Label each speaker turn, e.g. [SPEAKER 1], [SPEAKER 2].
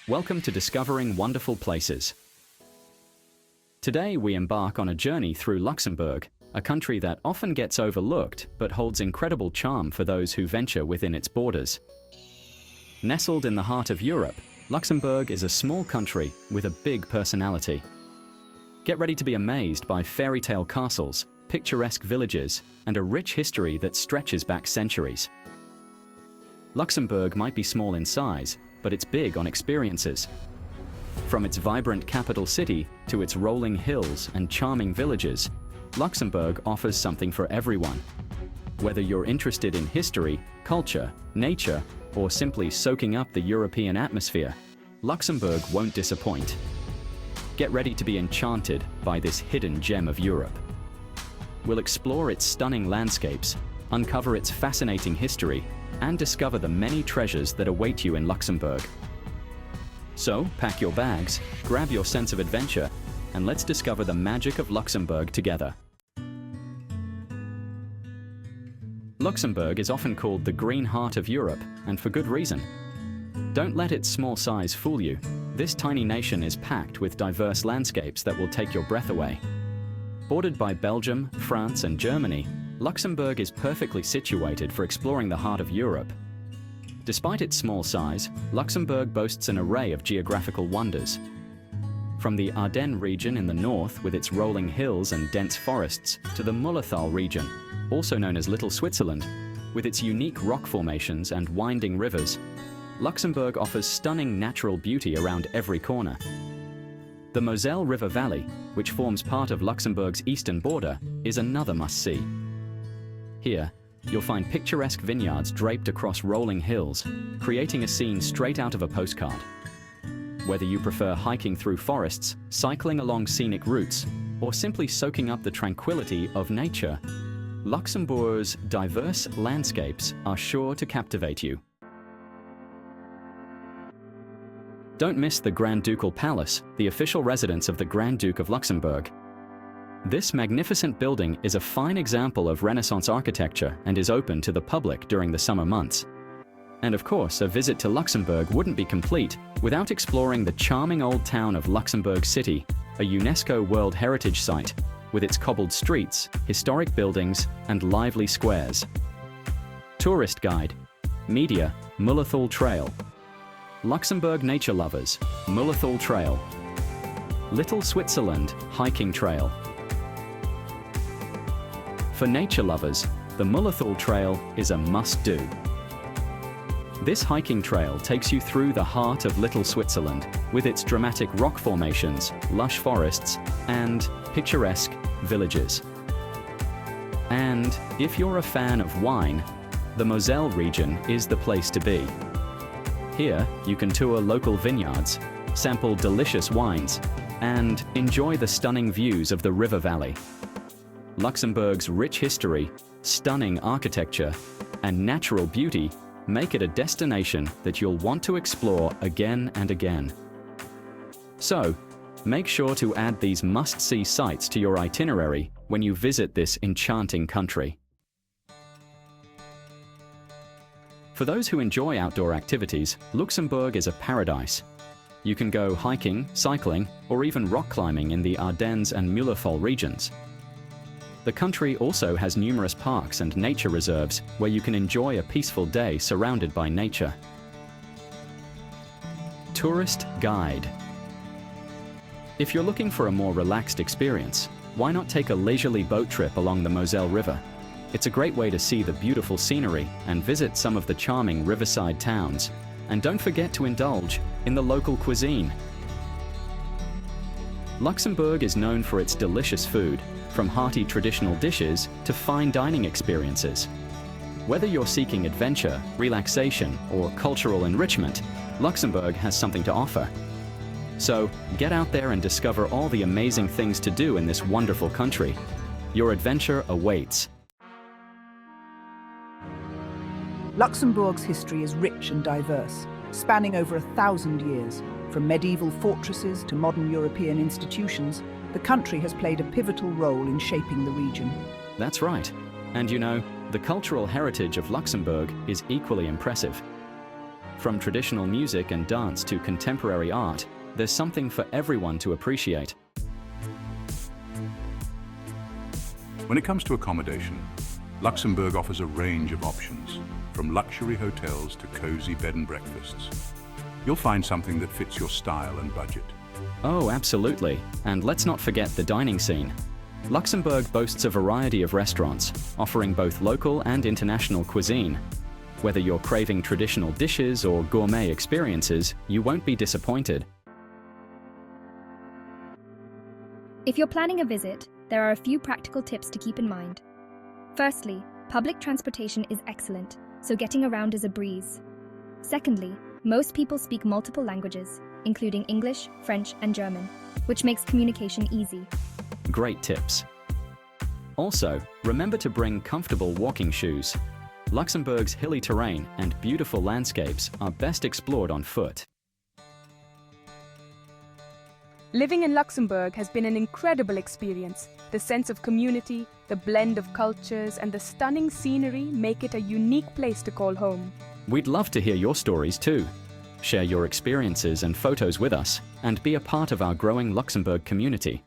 [SPEAKER 1] Welcome to Discovering Wonderful Places. Today we embark on a journey through Luxembourg, a country that often gets overlooked but holds incredible charm for those who venture within its borders. Nestled in the heart of Europe, Luxembourg is a small country with a big personality. Get ready to be amazed by fairy tale castles, picturesque villages, and a rich history that stretches back centuries. Luxembourg might be small in size, but it's big on experiences. From its vibrant capital city to its rolling hills and charming villages, Luxembourg offers something for everyone. Whether you're interested in history, culture, nature, or simply soaking up the European atmosphere, Luxembourg won't disappoint. Get ready to be enchanted by this hidden gem of Europe. We'll explore its stunning landscapes, uncover its fascinating history, and discover the many treasures that await you in Luxembourg. So, pack your bags, grab your sense of adventure, and let's discover the magic of Luxembourg together. Luxembourg is often called the green heart of Europe, and for good reason. Don't let its small size fool you. This tiny nation is packed with diverse landscapes that will take your breath away. Bordered by Belgium, France, and Germany, Luxembourg is perfectly situated for exploring the heart of Europe. Despite its small size, Luxembourg boasts an array of geographical wonders. From the Ardennes region in the north with its rolling hills and dense forests to the llerthal region, also known as Little Switzerland, with its unique rock formations and winding rivers, Luxembourg offers stunning natural beauty around every corner. The Moselle River Valley, which forms part of Luxembourg's eastern border, is another must-see. Here, you'll find picturesque vineyards draped across rolling hills, creating a scene straight out of a postcard. Whether you prefer hiking through forests, cycling along scenic routes, or simply soaking up the tranquility of nature, Luxembourg's diverse landscapes are sure to captivate you. Don't miss the Grand Ducal Palace, the official residence of the Grand Duke of Luxembourg. This magnificent building is a fine example of Renaissance architecture and is open to the public during the summer months. And of course, a visit to Luxembourg wouldn't be complete without exploring the charming old town of Luxembourg City, a UNESCO World Heritage Site, with its cobbled streets, historic buildings, and lively squares. Tourist guide, media, llerthal Trail. Luxembourg nature lovers, llerthal Trail. Little Switzerland hiking trail. For nature lovers, the llerthal Trail is a must-do. This hiking trail takes you through the heart of Little Switzerland with its dramatic rock formations, lush forests, and picturesque villages. And if you're a fan of wine, the Moselle region is the place to be. Here, you can tour local vineyards, sample delicious wines, and enjoy the stunning views of the river valley. Luxembourg's rich history, stunning architecture, and natural beauty make it a destination that you'll want to explore again and again. So, make sure to add these must-see sites to your itinerary when you visit this enchanting country. For those who enjoy outdoor activities, Luxembourg is a paradise. You can go hiking, cycling, or even rock climbing in the Ardennes and llerthal regions. The country also has numerous parks and nature reserves where you can enjoy a peaceful day surrounded by nature. Tourist guide. If you're looking for a more relaxed experience, why not take a leisurely boat trip along the Moselle River? It's a great way to see the beautiful scenery and visit some of the charming riverside towns. And don't forget to indulge in the local cuisine. Luxembourg is known for its delicious food, from hearty traditional dishes to fine dining experiences. Whether you're seeking adventure, relaxation, or cultural enrichment, Luxembourg has something to offer. So, get out there and discover all the amazing things to do in this wonderful country. Your adventure awaits.
[SPEAKER 2] Luxembourg's history is rich and diverse, spanning over 1,000 years. From medieval fortresses to modern European institutions, the country has played a pivotal role in shaping the region.
[SPEAKER 1] That's right. And you know, the cultural heritage of Luxembourg is equally impressive. From traditional music and dance to contemporary art, there's something for everyone to appreciate.
[SPEAKER 3] When it comes to accommodation, Luxembourg offers a range of options, from luxury hotels to cozy bed and breakfasts. You'll find something that fits your style and budget.
[SPEAKER 1] Oh, absolutely. And let's not forget the dining scene. Luxembourg boasts a variety of restaurants, offering both local and international cuisine. Whether you're craving traditional dishes or gourmet experiences, you won't be disappointed.
[SPEAKER 4] If you're planning a visit, there are a few practical tips to keep in mind. Firstly, public transportation is excellent, so getting around is a breeze. Secondly, most people speak multiple languages, including English, French, and German, which makes communication easy.
[SPEAKER 1] Great tips. Also, remember to bring comfortable walking shoes. Luxembourg's hilly terrain and beautiful landscapes are best explored on foot.
[SPEAKER 5] Living in Luxembourg has been an incredible experience. The sense of community, the blend of cultures, and the stunning scenery make it a unique place to call home.
[SPEAKER 1] We'd love to hear your stories too. Share your experiences and photos with us, and be a part of our growing Luxembourg community.